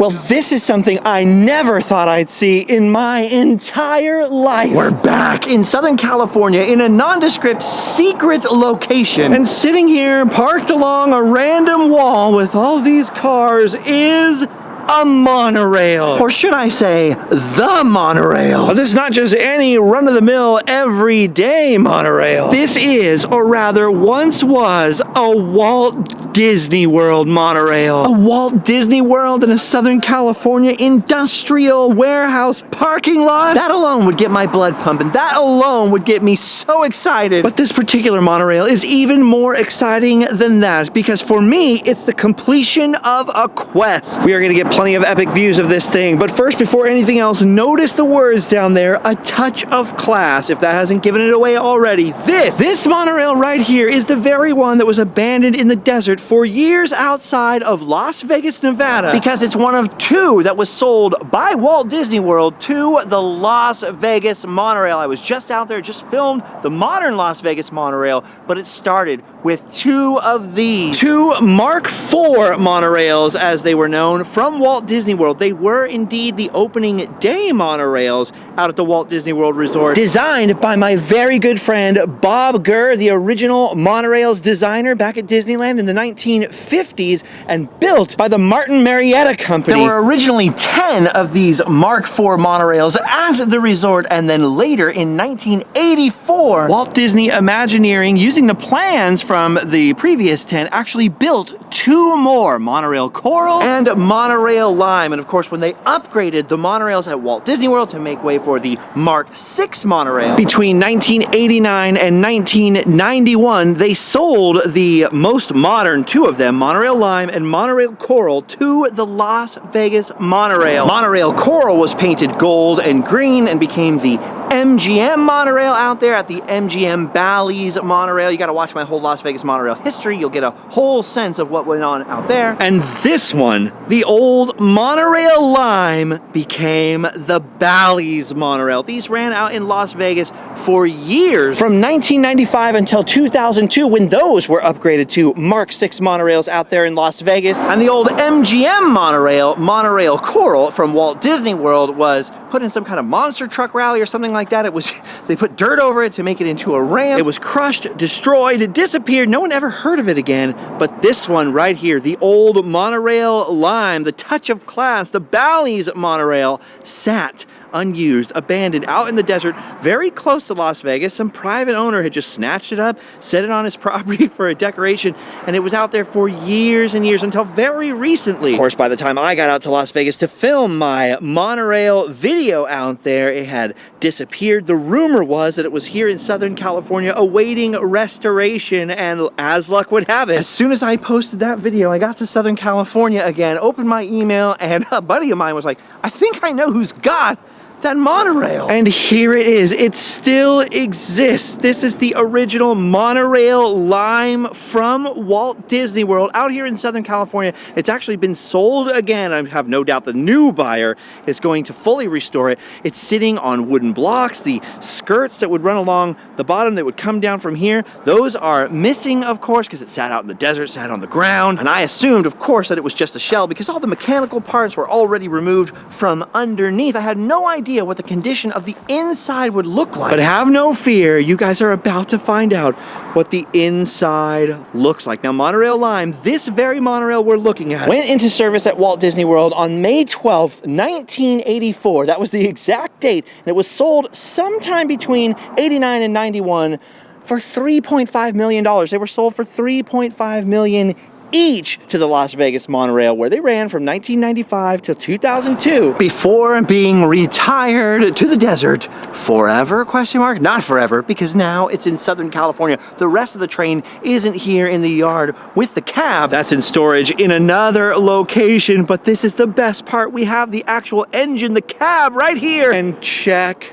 Well, this is something I never thought I'd see in my entire life. We're back in Southern California in a nondescript secret location. And sitting here parked along a random wall with all these cars is a monorail. Or should I say, the monorail. Well, this is not just any run-of-the-mill, everyday monorail. This is, or rather once was, a Walt Disney World monorail. A Walt Disney World in a Southern California industrial warehouse parking lot? That alone would get my blood pumping. That alone would get me so excited. But this particular monorail is even more exciting than that, because for me, it's the completion of a quest. We are gonna get plenty of epic views of this thing, but first, before anything else, notice the words down there, a touch of class, if that hasn't given it away already. This monorail right here is the very one that was abandoned in the desert for years outside of Las Vegas, Nevada, because it's one of two that was sold by Walt Disney World to the Las Vegas Monorail. I was just out there, just filmed the modern Las Vegas Monorail, but it started with two of these. Two Mark IV monorails, as they were known, from Walt Disney World. They were indeed the opening day monorails out at the Walt Disney World Resort, designed by my very good friend Bob Gurr, the original monorails designer back at Disneyland in the 1950s, and built by the Martin Marietta Company. There were originally 10 of these Mark IV monorails at the resort, and then later in 1984, Walt Disney Imagineering, using the plans from the previous 10, actually built two more, Monorail Coral and Monorail Lime. And of course, when they upgraded the monorails at Walt Disney World to make way for the Mark VI monorail, between 1989 and 1991, they sold the most modern two of them, Monorail Lime and Monorail Coral, to the Las Vegas Monorail. Monorail Coral was painted gold and green and became the MGM monorail out there at the MGM Bally's monorail. You gotta watch my whole Las Vegas monorail history. You'll get a whole sense of what went on out there. And this one, the old Monorail Lime, became the Bally's monorail. These ran out in Las Vegas for years, from 1995 until 2002, when those were upgraded to Mark VI monorails out there in Las Vegas. And the old MGM monorail, Monorail Coral from Walt Disney World, was put in some kind of monster truck rally or something like that. It was, they put dirt over it to make it into a ramp. It was crushed, destroyed, it disappeared. No one ever heard of it again. But this one right here, the old Monorail Lime, the touch of class, the Bally's monorail, sat unused, abandoned, out in the desert, very close to Las Vegas. Some private owner had just snatched it up, set it on his property for a decoration, and it was out there for years and years until very recently. Of course, by the time I got out to Las Vegas to film my monorail video out there, it had disappeared. The rumor was that it was here in Southern California awaiting restoration, and as luck would have it, as soon as I posted that video, I got to Southern California again, opened my email, and a buddy of mine was like, I think I know who's got that monorail. And here it is. It still exists. This is the original Monorail Lime from Walt Disney World out here in Southern California. It's actually been sold again. I have no doubt the new buyer is going to fully restore it. It's sitting on wooden blocks. The skirts that would run along the bottom that would come down from here, those are missing, of course, because it sat out in the desert, sat on the ground. And I assumed, of course, that it was just a shell because all the mechanical parts were already removed from underneath. I had no idea what the condition of the inside would look like. But have no fear, you guys are about to find out what the inside looks like. Now, Monorail Lime, this very monorail we're looking at, went into service at Walt Disney World on May 12th, 1984. That was the exact date, and it was sold sometime between 89 and 91 for $3.5 million. They were sold for $3.5 million each to the Las Vegas Monorail, where they ran from 1995 till 2002 before being retired to the desert forever, question mark? Not forever, because now it's in Southern California. The rest of the train isn't here in the yard with the cab. That's in storage in another location, but this is the best part. We have the actual engine, the cab right here. And check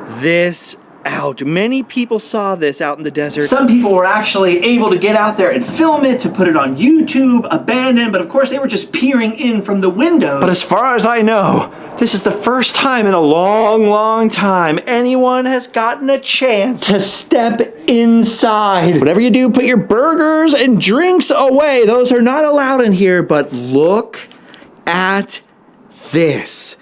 this out. Many people saw this out in the desert. Some people were actually able to get out there and film it to put it on YouTube, abandoned, but of course they were just peering in from the windows. But as far as I know, this is the first time in a long, long time anyone has gotten a chance to step inside. Whatever you do, put your burgers and drinks away. Those are not allowed in here, but look at this.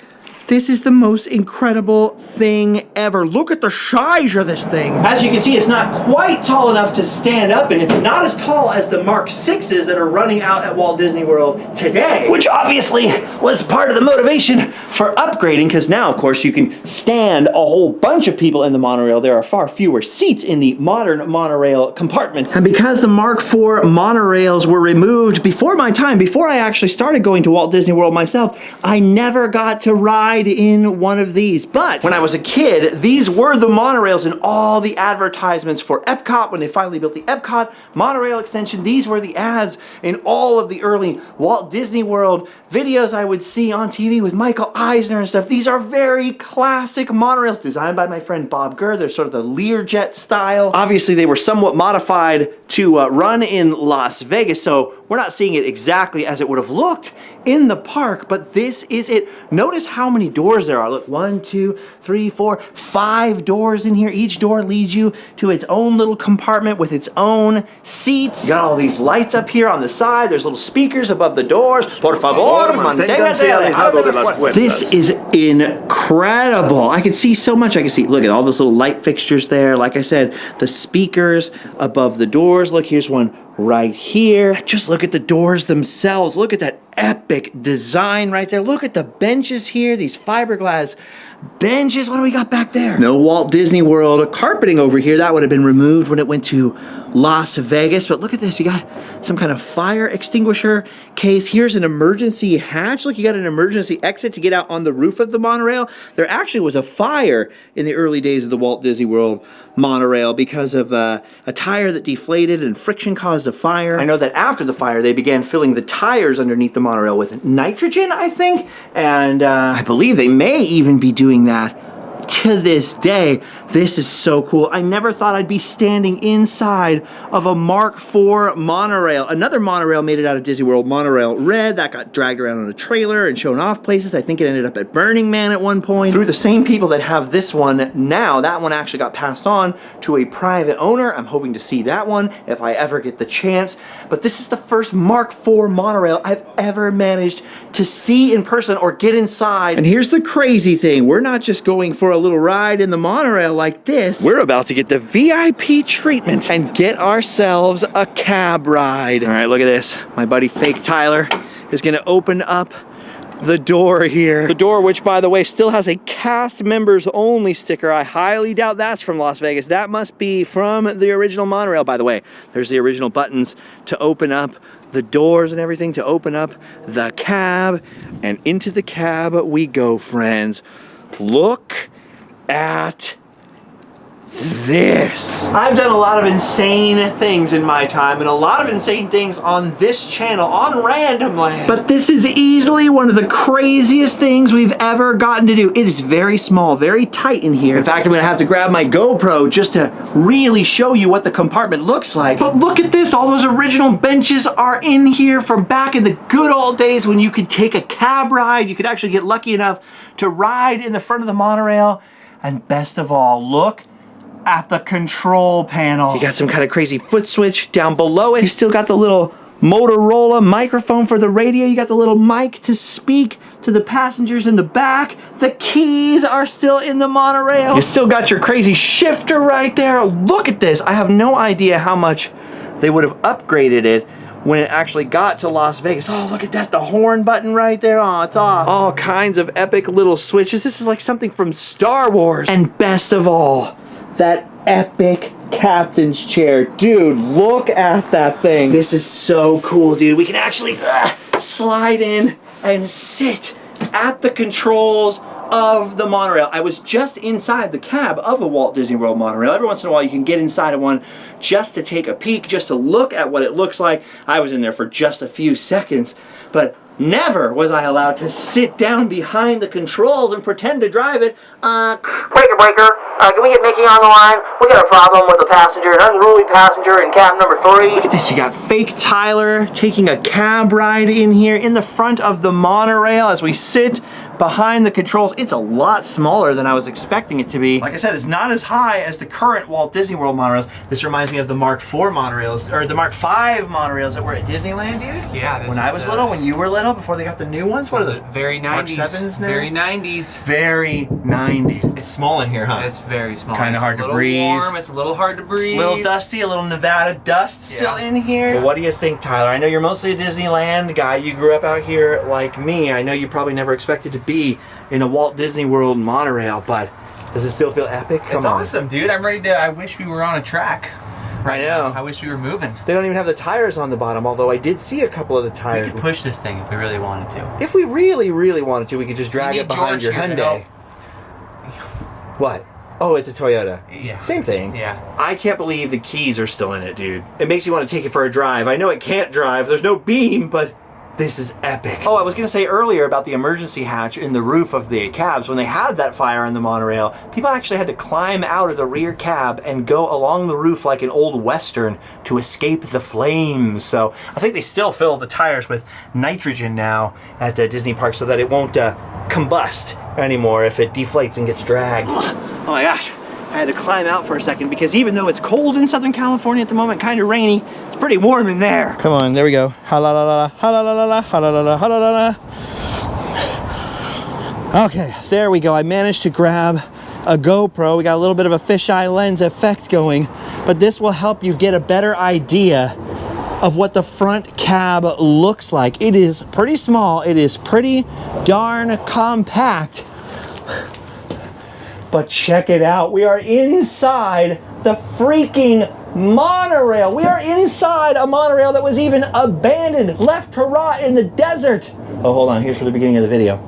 This is the most incredible thing ever. Look at the size of this thing. As you can see, it's not quite tall enough to stand up, and it's not as tall as the Mark 6s that are running out at Walt Disney World today, which obviously was part of the motivation for upgrading, because now, of course, you can stand a whole bunch of people in the monorail. There are far fewer seats in the modern monorail compartments. And because the Mark 4 monorails were removed before my time, before I actually started going to Walt Disney World myself, I never got to ride in one of these. But when I was a kid, these were the monorails in all the advertisements for Epcot. When they finally built the Epcot monorail extension, these were the ads in all of the early Walt Disney World videos I would see on TV with Michael Eisner and stuff. These are very classic monorails designed by my friend Bob Gurr. They're sort of the Learjet style. Obviously, they were somewhat modified to run in Las Vegas, so we're not seeing it exactly as it would have looked in the park, but this is it. Notice how many doors there are. Look, 1, 2, 3, 4, 5 doors in here. Each door leads you to its own little compartment with its own seats. You got all these lights up here on the side. There's little speakers above the doors. Por favor, manténgase alejado de las puertas. This is incredible. I can see so much. I can see, look at all those little light fixtures there. Like I said, the speakers above the doors. Look, here's one right here. Just look at the doors themselves. Look at that epic design right there. Look at the benches here, these fiberglass benches. What do we got back there? No Walt Disney World carpeting over here. That would have been removed when it went to Las Vegas. But look at this. You got some kind of fire extinguisher case. Here's an emergency hatch. Look, you got an emergency exit to get out on the roof of the monorail. There actually was a fire in the early days of the Walt Disney World monorail because of a tire that deflated and friction caused a fire. I know that after the fire, they began filling the tires underneath the monorail with nitrogen, I think. And I believe they may even be doing that to this day. This is so cool. I never thought I'd be standing inside of a Mark IV monorail. Another monorail made it out of Disney World Monorail Red that got dragged around on a trailer and shown off places. I think it ended up at Burning Man at one point. Through the same people that have this one now, that one actually got passed on to a private owner. I'm hoping to see that one if I ever get the chance. But this is the first Mark IV monorail I've ever managed to see in person or get inside. And here's the crazy thing. We're not just going for a little ride in the monorail like this. We're about to get the VIP treatment and get ourselves a cab ride. All right, look at this. My buddy Fake Tyler is gonna open up the door here. The door, which by the way, still has a cast members only sticker. I highly doubt that's from Las Vegas. That must be from the original monorail. By the way, there's the original buttons to open up the doors and everything, to open up the cab, and into the cab we go, friends. Look at this. I've done a lot of insane things in my time, and a lot of insane things on this channel, on Random Land. But this is easily one of the craziest things we've ever gotten to do. It is very small, very tight in here. In fact, I'm gonna have to grab my GoPro just to really show you what the compartment looks like. But look at this, all those original benches are in here from back in the good old days when you could take a cab ride. You could actually get lucky enough to ride in the front of the monorail. And best of all, look at the control panel. You got some kind of crazy foot switch down below it. You still got the little Motorola microphone for the radio. You got the little mic to speak to the passengers in the back. The keys are still in the monorail. You still got your crazy shifter right there. Look at this. I have no idea how much they would have upgraded it when it actually got to Las Vegas. Oh, look at that, the horn button right there. Oh, it's off. All kinds of epic little switches. This is like something from Star Wars. And best of all, that epic captain's chair. Dude, look at that thing. This is so cool, dude. We can actually slide in and sit at the controls of the monorail. I was just inside the cab of a Walt Disney World monorail. Every once in a while you can get inside of one just to take a peek, just to look at what it looks like. I was in there for just a few seconds, but never was I allowed to sit down behind the controls and pretend to drive it. Breaker, can we get Mickey on the line? We got a problem with a passenger, an unruly passenger in cab number 3. Look at this, you got Fake Tyler taking a cab ride in here in the front of the monorail as we sit behind the controls. It's a lot smaller than I was expecting it to be. Like I said, it's not as high as the current Walt Disney World monorails. This reminds me of the Mark IV monorails, or the Mark V monorails that were at Disneyland, dude. Yeah. When I was little, when you were little, before they got the new ones. What are those? Very 90s. Mark 7s now? Very 90s. Very 90s. It's small in here, huh? It's very small. Kind of hard to breathe. Warm. It's a little hard to breathe. A little dusty, a little Nevada dust still in here. But what do you think, Tyler? I know you're mostly a Disneyland guy. You grew up out here like me. I know you probably never expected to be in a Walt Disney World monorail, but does it still feel epic? It's awesome, dude. I'm ready to. I wish we were on a track. I know. I wish we were moving. They don't even have the tires on the bottom, although I did see a couple of the tires. We could push this thing if we really wanted to. If we really, really wanted to, we could just drag it behind your Hyundai. What? Oh, it's a Toyota. Yeah. Same thing. Yeah. I can't believe the keys are still in it, dude. It makes you want to take it for a drive. I know it can't drive. There's no beam, but this is epic. Oh, I was going to say earlier about the emergency hatch in the roof of the cabs. When they had that fire on the monorail, people actually had to climb out of the rear cab and go along the roof like an old Western to escape the flames. So I think they still fill the tires with nitrogen now at Disney Park so that it won't combust anymore if it deflates and gets dragged. Oh my gosh, I had to climb out for a second because even though it's cold in Southern California at the moment, kind of rainy, it's pretty warm in there. Come on, there we go. Ha la la la, ha la la la, ha la la la, ha la la la. Okay, there we go. I managed to grab a GoPro. We got a little bit of a fisheye lens effect going, but this will help you get a better idea of what the front cab looks like. It is pretty small. It is pretty darn compact. But check it out. We are inside the freaking monorail. We are inside a monorail that was even abandoned, left to rot in the desert. Oh, hold on. Here's for the beginning of the video.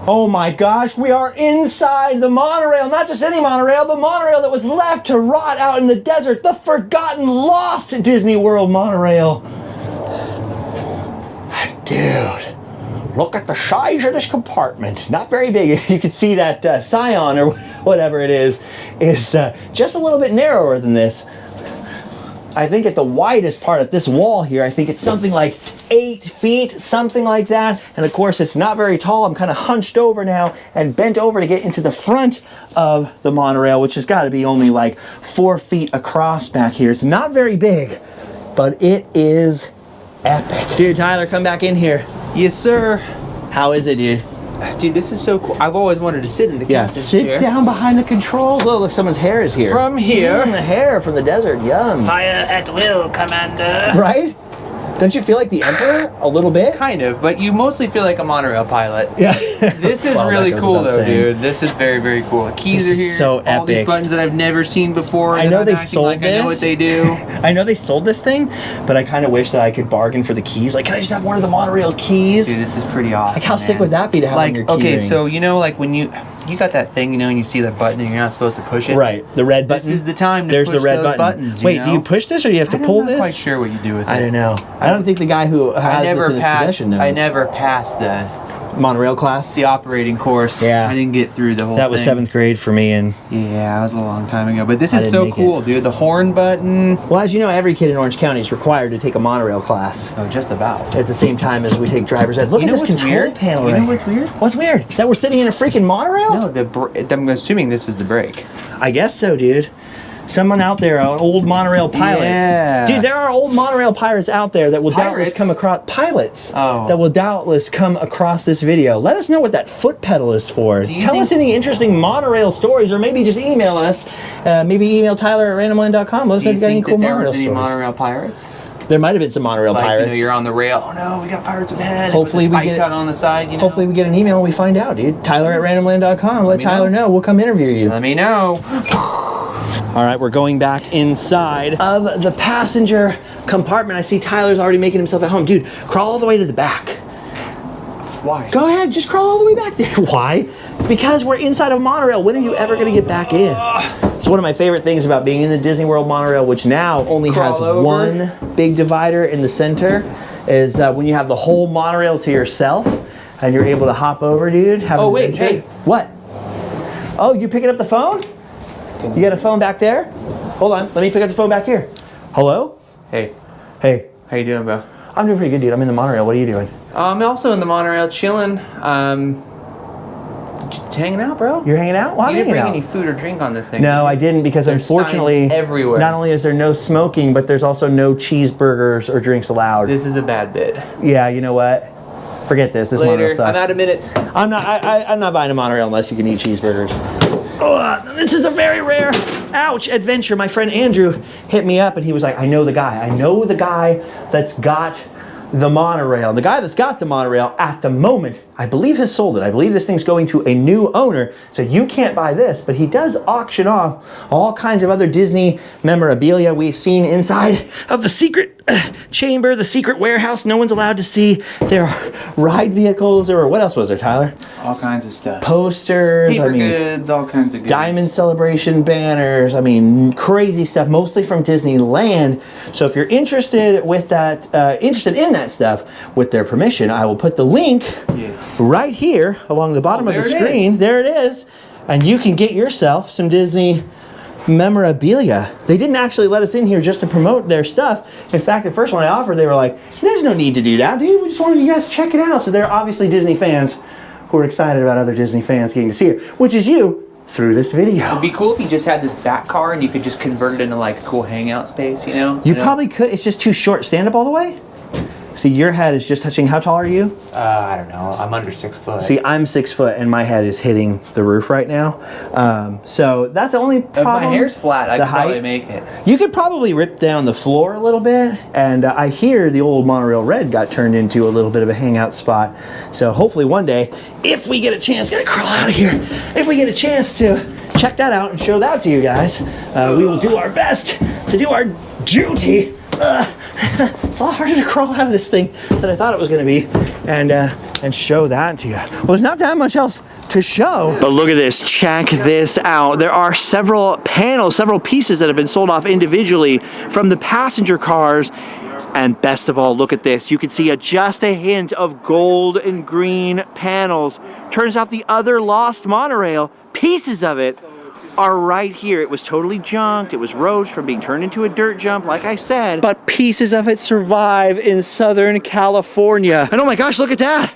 Oh my gosh, we are inside the monorail. Not just any monorail, the monorail that was left to rot out in the desert. The forgotten, lost Disney World monorail. Dude. Look at the size of this compartment. Not very big. You can see that Scion or whatever it is just a little bit narrower than this. I think at the widest part at this wall here, I think it's something like 8 feet, something like that. And of course, it's not very tall. I'm kind of hunched over now and bent over to get into the front of the monorail, which has got to be only like 4 feet across back here. It's not very big, but it is epic. Dude, Tyler, come back in here. Yes, sir. How is it, dude? Dude, this is so cool. I've always wanted to sit in the captain's sit chair. down behind the controls. Oh, look, someone's hair is here. From here. The hair from the desert. Yum. Fire at will, Commander. Right? Don't you feel like the Emperor a little bit? Kind of, but you mostly feel like a monorail pilot. Yeah. This is Well, really cool, though, saying. dude. This is very, very cool. The keys This are is here. so All these epic. buttons that I've never seen before. I know they sold this. I know what they do. I know they sold this thing, but I kind of wish that I could bargain for the keys. Like, can I just have one of the monorail keys? Dude, this is pretty awesome. Like, how sick would that be to have on your key okay, ring? so you know, like when you got that thing, you know, and you see the button and you're not supposed to push it. Right, the red button. This is the time to There's push the red those button. buttons. Wait, know? do you push this or do you have to pull this? I'm not quite sure what you do with it. I don't know. I don't think the guy who has this in his possession knows. I never passed the monorail class. The operating course. Yeah. I didn't get through the whole That was thing. 7th grade for me, and yeah, that was a long time ago. But this I is didn't so make cool, dude. The horn button. well, as you know, every kid in Orange County is required to take a monorail class Oh, just about. at the same time as we take driver's ed. Look You at know this what's control weird? panel. You right know what's here. weird? What's weird? That we're sitting in a freaking monorail? No, I'm assuming this is the brake. I guess so, dude. Someone out there, an old monorail pilot. Yeah. Dude, there are old monorail pirates out there that will doubtless Pirates? come across pilots. Oh. That will doubtless come across this video. Let us know what that foot pedal is for. Do you Tell think- us any interesting monorail stories, or maybe just email us. Maybe email Tyler at randomland.com. Let us Do know you if you got any think cool that there monorail was any stories. monorail pirates? There might have been some monorail Like, pirates. you know, you're on the rail. Oh no, we got pirates ahead. Hopefully With the we spikes get- out on the side. You know. Hopefully we get an email and we find out, dude. Tyler at randomland.com. Let me Tyler know. We'll come interview you. Let me know. All right, we're going back inside of the passenger compartment. I see Tyler's already making himself at home. Dude, crawl all the way to the back. Why? Go ahead, just crawl all the way back there. Why? Because we're inside of a monorail. When are you ever going to get back in? It's one of my favorite things about being in the Disney World monorail, which now only has Crawl over. one big divider in the center, is when you have the whole monorail to yourself and you're able to hop over, dude. Have Oh, an wait, adventure. hey. What? Oh, you picking up the phone? You got a phone back there? Hold on, let me pick up the phone back here. Hello? Hey, Hey, how you doing, bro? I'm doing pretty good, dude. I'm in the monorail. What are you doing? I'm also in the monorail, chilling. Just hanging out, bro. You're hanging out? Well, I'm you didn't hanging bring out. any food or drink on this thing. No, I didn't, because There's unfortunately, signs everywhere. not only is there no smoking, but there's also no cheeseburgers or drinks allowed. This is a bad bit. Yeah, you know what? Forget this. This Later. monorail sucks. I'm out of minutes. I'm not buying a monorail unless you can eat cheeseburgers. This is a very rare, ouch, adventure. My friend Andrew hit me up and he was like, I know the guy. I know the guy that's got the monorail. The guy that's got the monorail at the moment, I believe has sold it. I believe this thing's going to a new owner, so you can't buy this, but he does auction off all kinds of other Disney memorabilia we've seen inside of the secret chamber, the secret warehouse no one's allowed to see. There are ride vehicles, or what else was there, Tyler? All kinds of stuff. Posters, Paper goods, all kinds of goods. Diamond Celebration banners, crazy stuff, mostly from Disneyland. So if you're interested with that, interested in that stuff, with their permission, I will put the link right here along the bottom of the screen. There it is. And you can get yourself some Disney memorabilia. They didn't actually let us in here just to promote their stuff. In fact, the first one I offered, they were like, there's no need to do that, dude. We just wanted you guys to check it out. So they're obviously Disney fans who are excited about other Disney fans getting to see it, which is you through this video. It'd be cool if you just had this back car and you could just convert it into like a cool hangout space, you know? You probably could. It's just too short. Stand up all the way. See, your head is just touching. How tall are you? I don't know. I'm under 6 foot. See, I'm 6 foot and my head is hitting the roof right now. So that's the only problem. If my hair's flat, I could probably make it. You could probably rip down the floor a little bit. And I hear the old Monorail Red got turned into a little bit of a hangout spot. So hopefully one day, if we get a chance, gotta crawl out of here. If we get a chance to check that out and show that to you guys, we will do our best to do our duty. It's a lot harder to crawl out of this thing than I thought it was going to be, and show that to you. Well, there's not that much else to show. But look at this. Check this out. There are several panels, several pieces that have been sold off individually from the passenger cars. And best of all, look at this. You can see just a hint of gold and green panels. Turns out the other lost monorail, pieces of it, are right here. It was totally junked. It was roached from being turned into a dirt jump, like I said. But pieces of it survive in Southern California. And oh my gosh, look at that.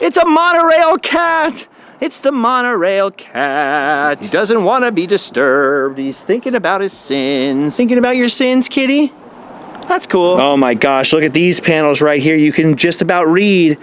It's a monorail cat. It's the monorail cat. He doesn't want to be disturbed. He's thinking about his sins. Thinking about your sins, kitty? That's cool. Oh my gosh, look at these panels right here. You can just about read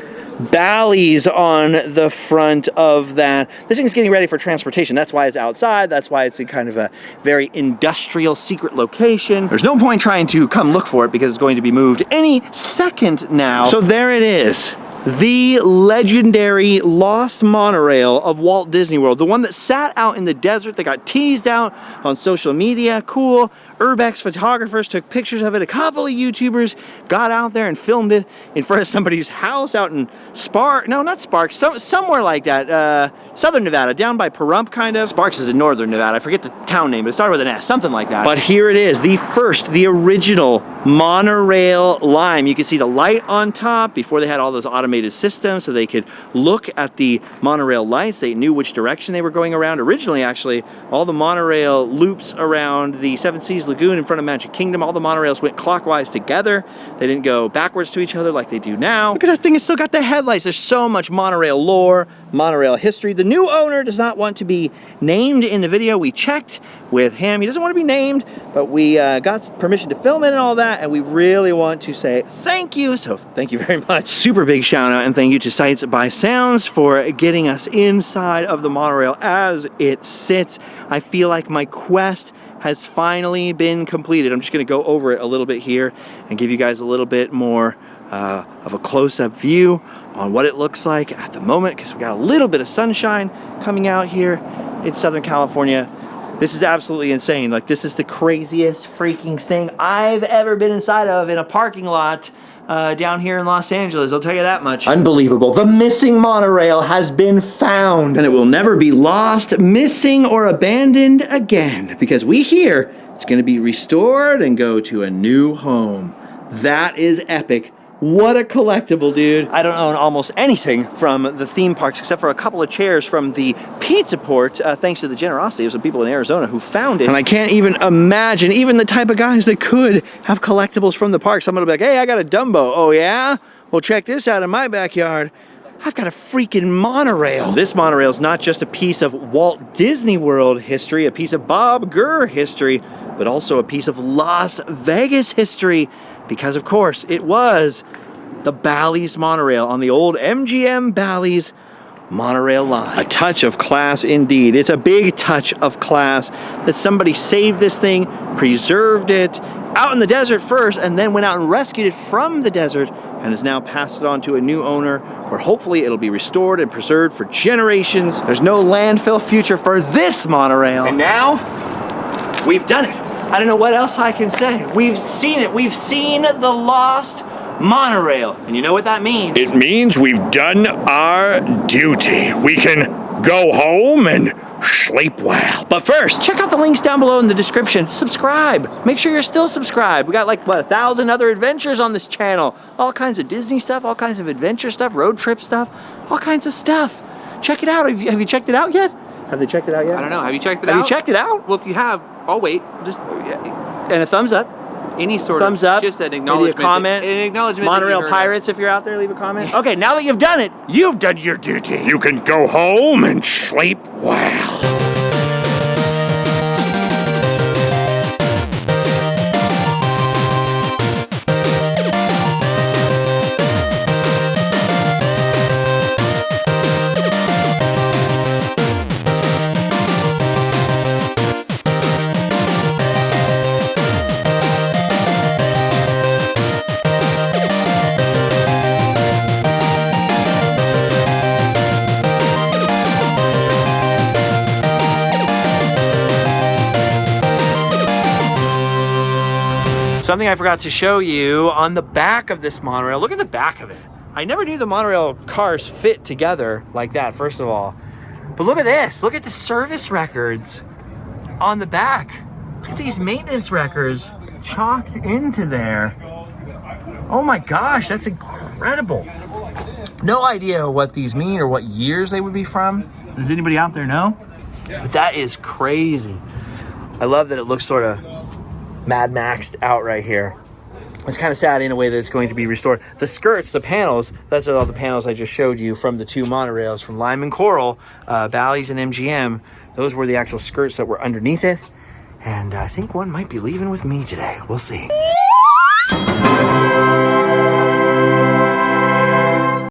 Bally's on the front of that. This thing's getting ready for transportation. That's why it's outside. That's why it's in kind of a very industrial secret location. There's no point trying to come look for it because it's going to be moved any second now. So there it is. The legendary lost monorail of Walt Disney World. The one that sat out in the desert that got teased out on social media. Cool. Urbex photographers took pictures of it. A couple of YouTubers got out there and filmed it in front of somebody's house out in Sparks. No, not Sparks. Somewhere like that. Southern Nevada, down by Pahrump, kind of. Sparks is in northern Nevada. I forget the town name, but it started with an S, something like that. But here it is, the original monorail lime. You can see the light on top before they had all those automated systems, so they could look at the monorail lights. They knew which direction they were going around. Originally, actually, all the monorail loops around the Seven Seas Lagoon in front of Magic Kingdom, all the monorails went clockwise together. They didn't go backwards to each other like they do now. Look at that thing, it's still got the headlights. There's so much monorail lore, monorail history. The new owner does not want to be named in the video. We checked with him. He doesn't want to be named, but we got permission to film it and all that, and we really want to say thank you. So thank you very much. Super big shout out and thank you to Sights by Sounds for getting us inside of the monorail as it sits. I feel like my quest has finally been completed. I'm just gonna go over it a little bit here and give you guys a little bit more of a close-up view on what it looks like at the moment, because we got a little bit of sunshine coming out here in Southern California. This is absolutely insane. Like, this is the craziest freaking thing I've ever been inside of in a parking lot down here in Los Angeles, I'll tell you that much. Unbelievable. The missing monorail has been found, and it will never be lost, missing, or abandoned again, because we hear it's going to be restored and go to a new home. That is epic. What a collectible, dude. I don't own almost anything from the theme parks except for a couple of chairs from the pizza port, thanks to the generosity of some people in Arizona who found it. And I can't even imagine even the type of guys that could have collectibles from the park. Someone will be like, hey, I got a Dumbo. Oh, yeah? Well, check this out in my backyard. I've got a freaking monorail. This monorail is not just a piece of Walt Disney World history, a piece of Bob Gurr history, but also a piece of Las Vegas history, because of course it was the Bally's monorail on the old MGM Bally's monorail line. A touch of class indeed. It's a big touch of class that somebody saved this thing, preserved it out in the desert first, and then went out and rescued it from the desert and has now passed it on to a new owner where hopefully it'll be restored and preserved for generations. There's no landfill future for this monorail. And now, we've done it. I don't know what else I can say. We've seen it. We've seen the lost monorail. And you know what that means? It means we've done our duty. We can go home and sleep well. But first, check out the links down below in the description. Subscribe. Make sure you're still subscribed. We got like, what, 1,000 other adventures on this channel. All kinds of Disney stuff, all kinds of adventure stuff, road trip stuff, all kinds of stuff. Check it out. Have you checked it out yet? Have they checked it out yet? I don't know. Have you checked it out? Have you checked it out? Well, if you have, I'll wait. Just And a thumbs up. any sort Thumbs of up. just an acknowledgement. Maybe a comment. An acknowledgement. that you Monorail heard Pirates, us. if you're out there, leave a comment. Okay, now that you've done it, you've done your duty. You can go home and sleep well. Something I forgot to show you on the back of this monorail. Look at the back of it. I never knew the monorail cars fit together like that, first of all. But look at this. Look at the service records on the back. Look at these maintenance records chalked into there. Oh my gosh, that's incredible. No idea what these mean or what years they would be from. Does anybody out there know? But that is crazy. I love that it looks sort of Mad Maxed out right here. It's kind of sad in a way that it's going to be restored. The skirts, the panels, that's all the panels I just showed you from the two monorails, from Lime and Coral, Bally's and MGM. Those were the actual skirts that were underneath it. And I think one might be leaving with me today. We'll see.